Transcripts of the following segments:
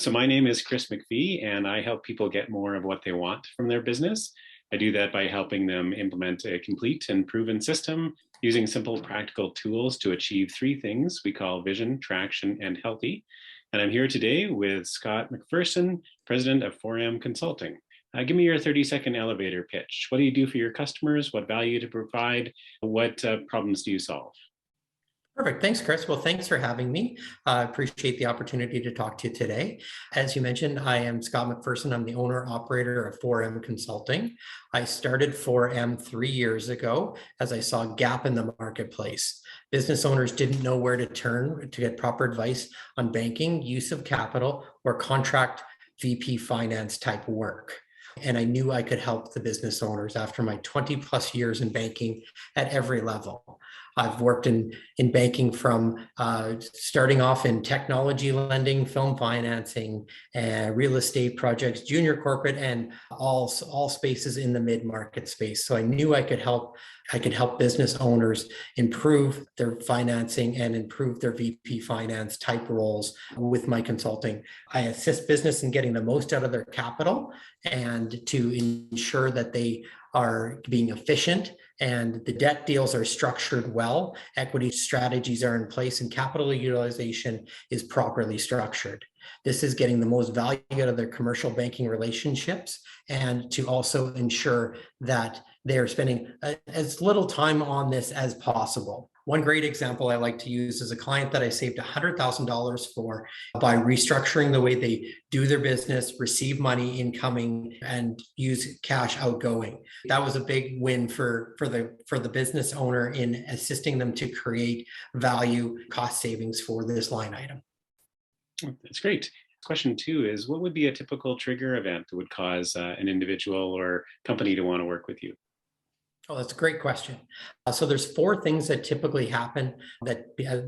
So my name is Chris McPhee, and I help people get more of what they want from their business. I do that by helping them implement a complete and proven system using simple practical tools to achieve three things we call vision, traction, and healthy. And I'm here today with Scott MacPherson, president of 4M Consulting. Give me your 30-second elevator pitch. What do you do for your customers? What value to provide? What problems do you solve? Perfect. Thanks, Chris. Well, thanks for having me. I appreciate the opportunity to talk to you today. As you mentioned, I am Scott MacPherson. I'm the owner operator of 4M Consulting. I started 4M 3 years ago as I saw a gap in the marketplace. Business owners didn't know where to turn to get proper advice on banking, use of capital, or contract VP finance type work. And I knew I could help the business owners after my 20 plus years in banking at every level. I've worked in banking from starting off in technology lending, film financing, real estate projects, junior corporate, and all spaces in the mid-market space. So I knew I could help business owners improve their financing and improve their VP finance type roles with my consulting. I assist business in getting the most out of their capital and to ensure that they are being efficient and the debt deals are structured well, equity strategies are in place, and capital utilization is properly structured. This is getting the most value out of their commercial banking relationships and to also ensure that they're spending as little time on this as possible. One great example I like to use is a client that I saved $100,000 for by restructuring the way they do their business, receive money incoming, and use cash outgoing. That was a big win for the business owner in assisting them to create value cost savings for this line item. That's great. Question two is, what would be a typical trigger event that would cause an individual or company to want to work with you? Oh, that's a great question. So there's four things that typically happen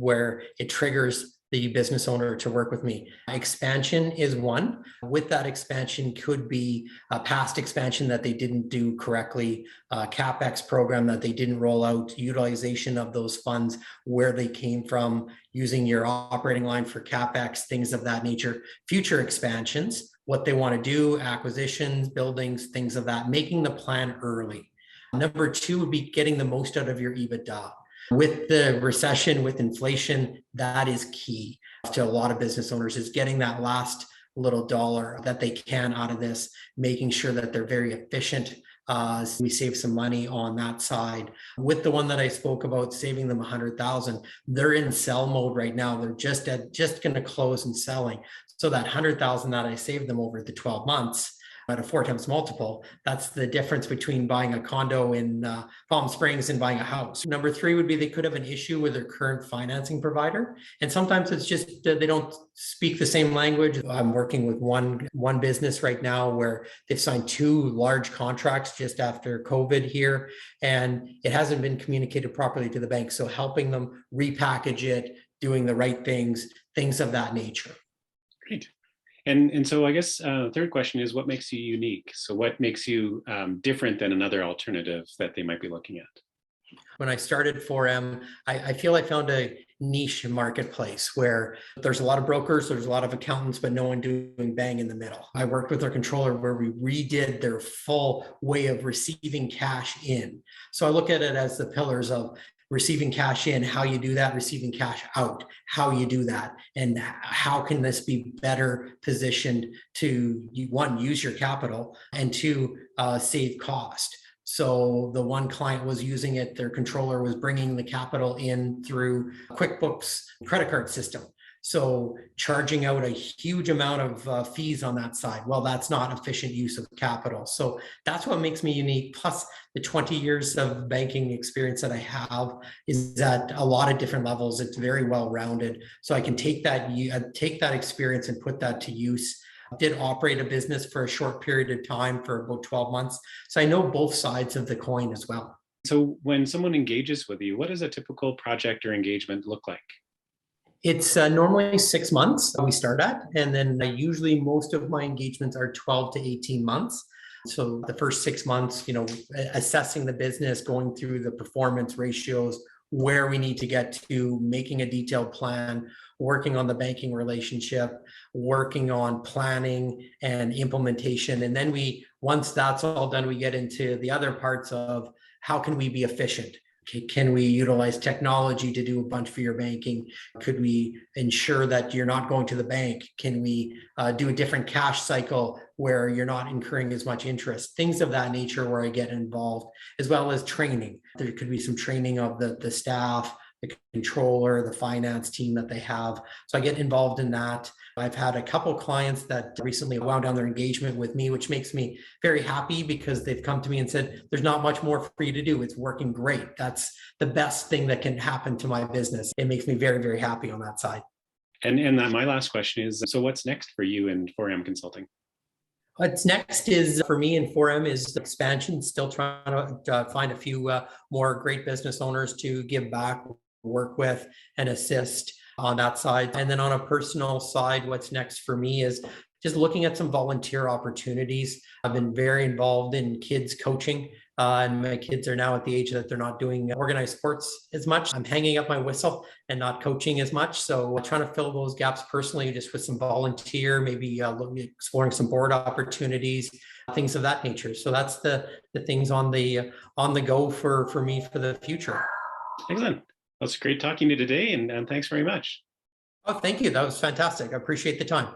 where it triggers the business owner to work with me. Expansion is one. With that expansion could be a past expansion that they didn't do correctly, a CapEx program that they didn't roll out, utilization of those funds, where they came from, using your operating line for CapEx, things of that nature. Future expansions, what they want to do, acquisitions, buildings, things of that, making the plan early. Number two would be getting the most out of your EBITDA. With the recession, with inflation, that is key to a lot of business owners, is getting that last little dollar that they can out of this, making sure that they're very efficient. We save some money on that side. With the one that I spoke about, saving them $100,000, they're in sell mode right now. They're just going to close and selling. So that $100,000 that I saved them over the 12 months, at a 4 times multiple, that's the difference between buying a condo in Palm Springs and buying a house. Number three would be they could have an issue with their current financing provider. And sometimes it's just they don't speak the same language. I'm working with one business right now where they've signed 2 large contracts just after COVID here, and it hasn't been communicated properly to the bank. So helping them repackage it, doing the right things of that nature. Great. And so I guess third question is, what makes you unique? So what makes you different than another alternative that they might be looking at? When I started 4M, I feel I found a niche marketplace where there's a lot of brokers, there's a lot of accountants, but no one doing bang in the middle. I worked with our controller where we redid their full way of receiving cash in. So I look at it as the pillars of receiving cash in, how you do that, receiving cash out, how you do that, and how can this be better positioned to, one, use your capital, and two, save cost. So the one client was using it, their controller was bringing the capital in through QuickBooks credit card system. So charging out a huge amount of fees on that side. Well, that's not efficient use of capital. So that's what makes me unique. Plus the 20 years of banking experience that I have is at a lot of different levels. It's very well-rounded. So I can take that experience and put that to use. I did operate a business for a short period of time for about 12 months. So I know both sides of the coin as well. So when someone engages with you, what does a typical project or engagement look like? It's normally 6 months we start at, and then usually most of my engagements are 12 to 18 months. So the first 6 months, assessing the business, going through the performance ratios, where we need to get to, making a detailed plan, working on the banking relationship, working on planning and implementation. And then once that's all done, we get into the other parts of how can we be efficient? Can we utilize technology to do a bunch for your banking? Could we ensure that you're not going to the bank? Can we do a different cash cycle where you're not incurring as much interest? Things of that nature where I get involved, as well as training. There could be some training of the staff, the controller, the finance team that they have. So I get involved in that. I've had a couple clients that recently wound down their engagement with me, which makes me very happy because they've come to me and said, there's not much more for you to do. It's working great. That's the best thing that can happen to my business. It makes me very, very happy on that side. And that my last question is, so what's next for you in 4M Consulting? What's next is for me in 4M is expansion, still trying to find a few more great business owners to give back, work with, and assist on that side. And then on a personal side, what's next for me is just looking at some volunteer opportunities. I've been very involved in kids coaching, and my kids are now at the age that they're not doing organized sports as much. I'm hanging up my whistle and not coaching as much. So trying to fill those gaps personally, just with some volunteer, maybe exploring some board opportunities, things of that nature. So that's the things on the go for me for the future. Excellent. Well, it's great talking to you today, and thanks very much. Oh, thank you. That was fantastic. I appreciate the time.